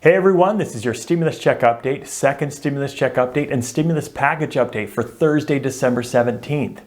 Hey everyone, this is your stimulus check update, second stimulus check update, and stimulus package update for Thursday, December 17th.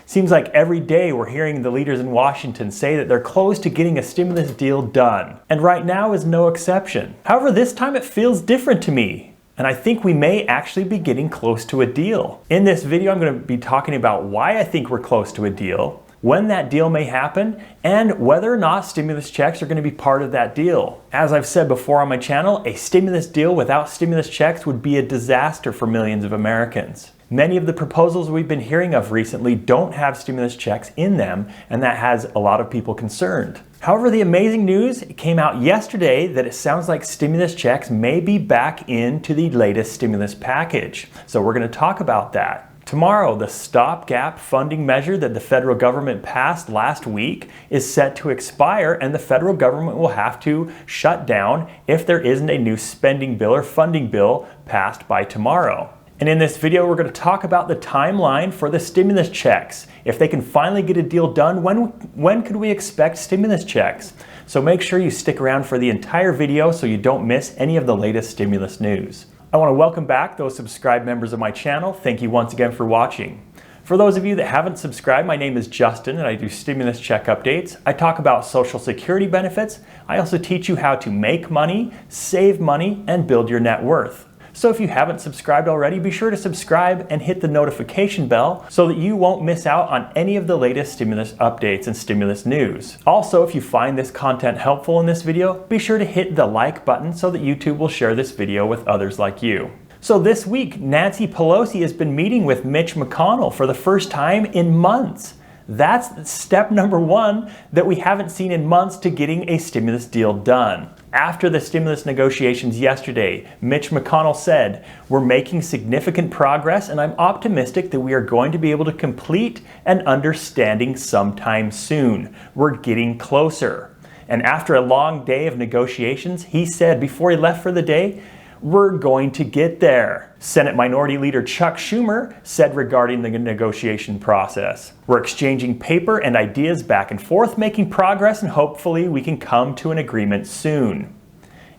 Seems like every day we're hearing the leaders in Washington say that they're close to getting a stimulus deal done. And right now is no exception. However, this time it feels different to me. And I think we may actually be getting close to a deal. In this video, I'm going to be talking about why I think we're close to a deal, when that deal may happen, and whether or not stimulus checks are going to be part of that deal. As I've said before on my channel, a stimulus deal without stimulus checks would be a disaster for millions of Americans. Many of the proposals we've been hearing of recently don't have stimulus checks in them, and that has a lot of people concerned. However, the amazing news came out yesterday that it sounds like stimulus checks may be back into the latest stimulus package. So we're going to talk about that. Tomorrow, the stopgap funding measure that the federal government passed last week is set to expire, and the federal government will have to shut down if there isn't a new spending bill or funding bill passed by tomorrow. And in this video, we're going to talk about the timeline for the stimulus checks. If they can finally get a deal done, when could we expect stimulus checks? So make sure you stick around for the entire video so you don't miss any of the latest stimulus news. I want to welcome back those subscribed members of my channel. Thank you once again for watching. For those of you that haven't subscribed, my name is Justin and I do stimulus check updates. I talk about Social Security benefits. I also teach you how to make money, save money, and build your net worth. So if you haven't subscribed already, be sure to subscribe and hit the notification bell so that you won't miss out on any of the latest stimulus updates and stimulus news. Also, if you find this content helpful in this video, be sure to hit the like button so that YouTube will share this video with others like you. So this week, Nancy Pelosi has been meeting with Mitch McConnell for the first time in months. That's step number one that we haven't seen in months to getting a stimulus deal done. After the stimulus negotiations yesterday, Mitch McConnell said, "We're making significant progress and I'm optimistic that we are going to be able to complete an understanding sometime soon. We're getting closer." And after a long day of negotiations, he said before he left for the day, "We're going to get there." Senate Minority Leader Chuck Schumer said regarding the negotiation process, "We're exchanging paper and ideas back and forth, making progress, and hopefully we can come to an agreement soon."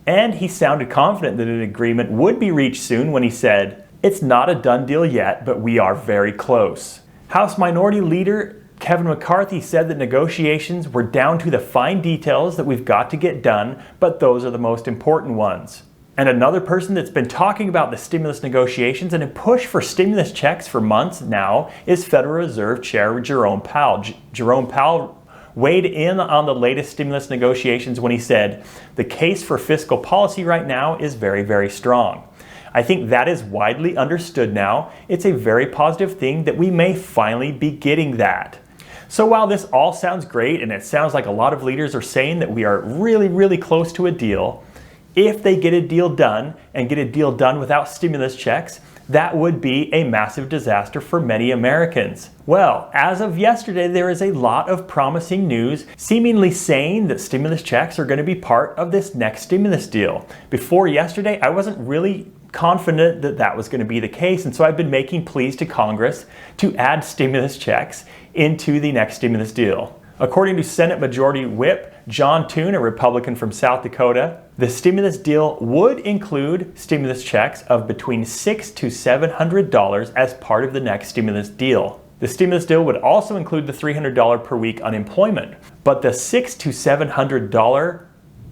And he sounded confident that an agreement would be reached soon when he said, "It's not a done deal yet, but we are very close." House Minority Leader Kevin McCarthy said that negotiations were down to the fine details that we've got to get done, but those are the most important ones. And another person that's been talking about the stimulus negotiations and a push for stimulus checks for months now is Federal Reserve Chair Jerome Powell. Jerome Powell weighed in on the latest stimulus negotiations when he said, "The case for fiscal policy right now is very, very strong." I think that is widely understood now. It's a very positive thing that we may finally be getting that. So while this all sounds great and it sounds like a lot of leaders are saying that we are really, really close to a deal, if they get a deal done and get a deal done without stimulus checks, that would be a massive disaster for many Americans. Well, as of yesterday, there is a lot of promising news seemingly saying that stimulus checks are going to be part of this next stimulus deal. Before yesterday, I wasn't really confident that that was going to be the case, and so I've been making pleas to Congress to add stimulus checks into the next stimulus deal. According to Senate Majority Whip John Thune, a Republican from South Dakota, the stimulus deal would include stimulus checks of between $600 to $700 as part of the next stimulus deal. The stimulus deal would also include the $300 per week unemployment, but the $600 to $700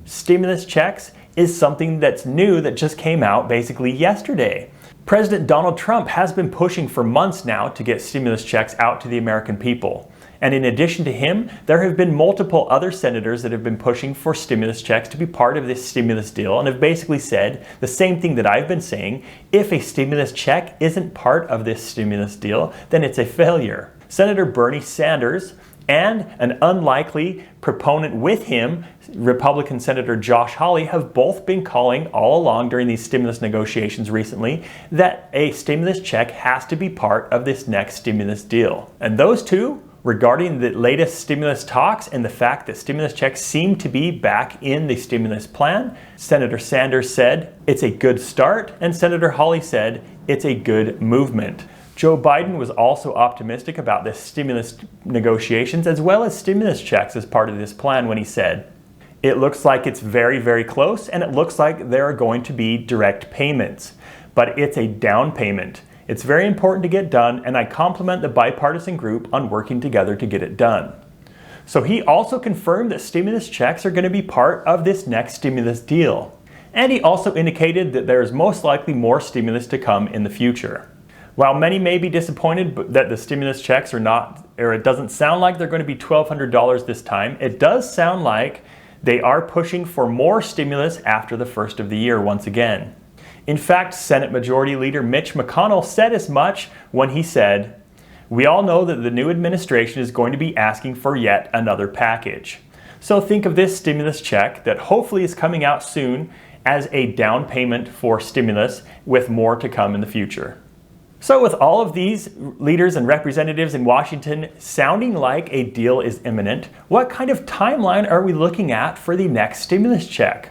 stimulus checks is something that's new that just came out basically yesterday. President Donald Trump has been pushing for months now to get stimulus checks out to the American people. And in addition to him, there have been multiple other senators that have been pushing for stimulus checks to be part of this stimulus deal and have basically said the same thing that I've been saying. If a stimulus check isn't part of this stimulus deal, then it's a failure. Senator Bernie Sanders and an unlikely proponent with him, Republican Senator Josh Hawley, have both been calling all along during these stimulus negotiations recently that a stimulus check has to be part of this next stimulus deal. And those two, regarding the latest stimulus talks and the fact that stimulus checks seem to be back in the stimulus plan, Senator Sanders said, "It's a good start," and Senator Hawley said, "It's a good movement." Joe Biden was also optimistic about the stimulus negotiations as well as stimulus checks as part of this plan when he said, It looks like it's very, very close, and it looks like there are going to be direct payments. But it's a down payment. It's very important to get done, and I compliment the bipartisan group on working together to get it done. So he also confirmed that stimulus checks are going to be part of this next stimulus deal. And he also indicated that there is most likely more stimulus to come in the future. While many may be disappointed that the stimulus checks are not, or it doesn't sound like they're going to be $1,200 this time, it does sound like they are pushing for more stimulus after the first of the year once again. In fact, Senate Majority Leader Mitch McConnell said as much when he said, "We all know that the new administration is going to be asking for yet another package." So think of this stimulus check that hopefully is coming out soon as a down payment for stimulus, with more to come in the future. So with all of these leaders and representatives in Washington sounding like a deal is imminent, what kind of timeline are we looking at for the next stimulus check?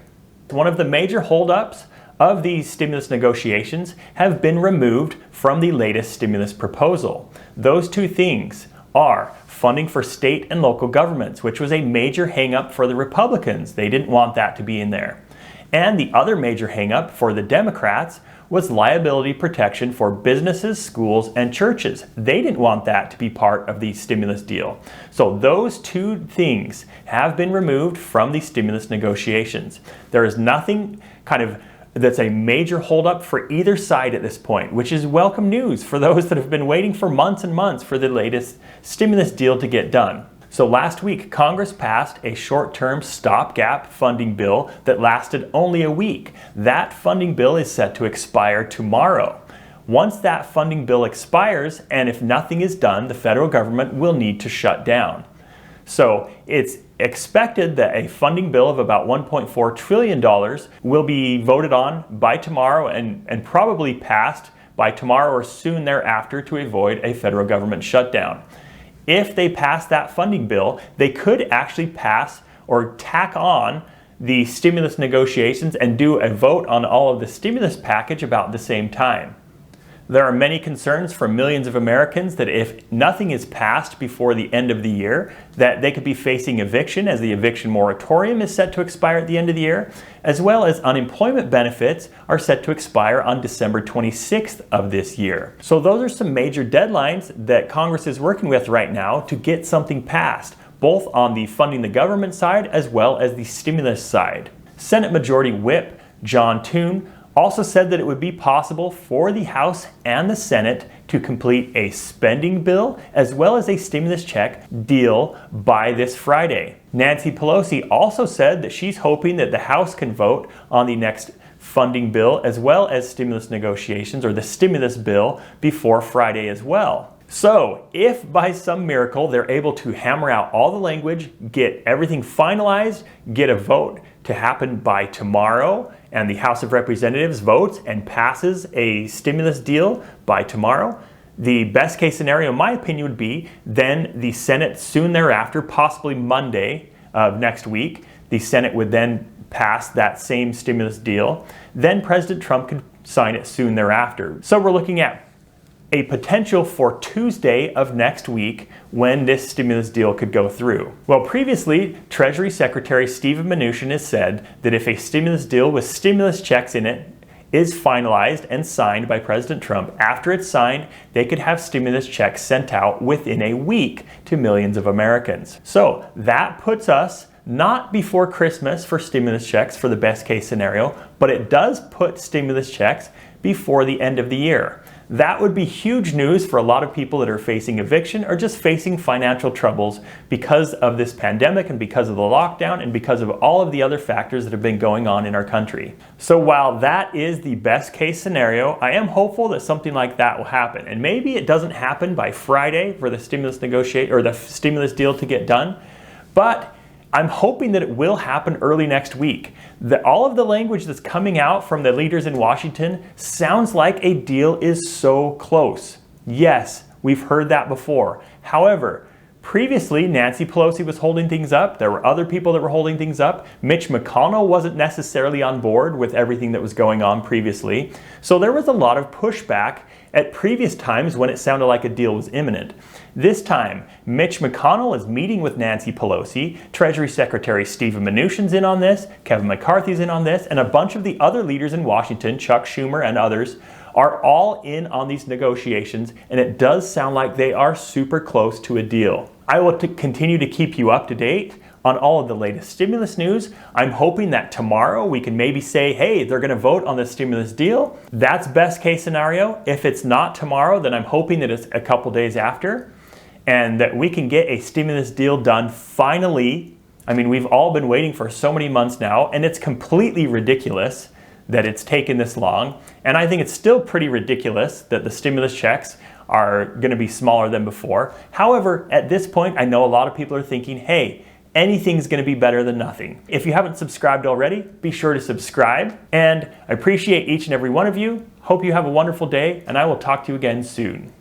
One of the major holdups of these stimulus negotiations have been removed from the latest stimulus proposal. Those two things are funding for state and local governments, which was a major hang-up for the Republicans. They didn't want that to be in there. And the other major hang-up for the Democrats was liability protection for businesses, schools, and churches. They didn't want that to be part of the stimulus deal. So those two things have been removed from the stimulus negotiations. There is nothing that's a major holdup for either side at this point, which is welcome news for those that have been waiting for months and months for the latest stimulus deal to get done. So last week, Congress passed a short-term stopgap funding bill that lasted only a week. That funding bill is set to expire tomorrow. Once that funding bill expires, and if nothing is done, the federal government will need to shut down. So it's expected that a funding bill of about $1.4 trillion will be voted on by tomorrow and probably passed by tomorrow or soon thereafter to avoid a federal government shutdown. If they pass that funding bill, they could actually pass or tack on the stimulus negotiations and do a vote on all of the stimulus package about the same time. There are many concerns from millions of Americans that if nothing is passed before the end of the year, that they could be facing eviction, as the eviction moratorium is set to expire at the end of the year, as well as unemployment benefits are set to expire on December 26th of this year. So those are some major deadlines that Congress is working with right now to get something passed, both on the funding the government side as well as the stimulus side. Senate Majority Whip John Thune also said that it would be possible for the House and the Senate to complete a spending bill as well as a stimulus check deal by this Friday. Nancy Pelosi also said that she's hoping that the House can vote on the next funding bill as well as stimulus negotiations, or the stimulus bill, before Friday as well. So if by some miracle they're able to hammer out all the language, get everything finalized, get a vote to happen by tomorrow, and the House of Representatives votes and passes a stimulus deal by tomorrow, the best case scenario, in my opinion, would be then the Senate soon thereafter, possibly Monday of next week, the Senate would then pass that same stimulus deal. Then President Trump could sign it soon thereafter. So we're looking at a potential for Tuesday of next week when this stimulus deal could go through. Well, previously, Treasury Secretary Steven Mnuchin has said that if a stimulus deal with stimulus checks in it is finalized and signed by President Trump, after it's signed, they could have stimulus checks sent out within a week to millions of Americans. So that puts us not before Christmas for stimulus checks for the best case scenario, but it does put stimulus checks before the end of the year. That would be huge news for a lot of people that are facing eviction or just facing financial troubles because of this pandemic and because of the lockdown and because of all of the other factors that have been going on in our country. So while that is the best case scenario, I am hopeful that something like that will happen. And maybe it doesn't happen by Friday for the stimulus the stimulus deal to get done, but I'm hoping that it will happen early next week. All of the language that's coming out from the leaders in Washington sounds like a deal is so close. Yes, we've heard that before. However, previously, Nancy Pelosi was holding things up. There were other people that were holding things up. Mitch McConnell wasn't necessarily on board with everything that was going on previously. So there was a lot of pushback at previous times when it sounded like a deal was imminent. This time, Mitch McConnell is meeting with Nancy Pelosi, Treasury Secretary Steven Mnuchin's in on this, Kevin McCarthy's in on this, and a bunch of the other leaders in Washington, Chuck Schumer and others, are all in on these negotiations, and it does sound like they are super close to a deal. I will continue to keep you up to date on all of the latest stimulus news. I'm hoping that tomorrow we can maybe say, hey, they're gonna vote on the stimulus deal. That's best case scenario. If it's not tomorrow, then I'm hoping that it's a couple days after, and that we can get a stimulus deal done finally. I mean, we've all been waiting for so many months now, and it's completely ridiculous that it's taken this long. And I think it's still pretty ridiculous that the stimulus checks are gonna be smaller than before. However, at this point, I know a lot of people are thinking, hey, anything's gonna be better than nothing. If you haven't subscribed already, be sure to subscribe. And I appreciate each and every one of you. Hope you have a wonderful day, and I will talk to you again soon.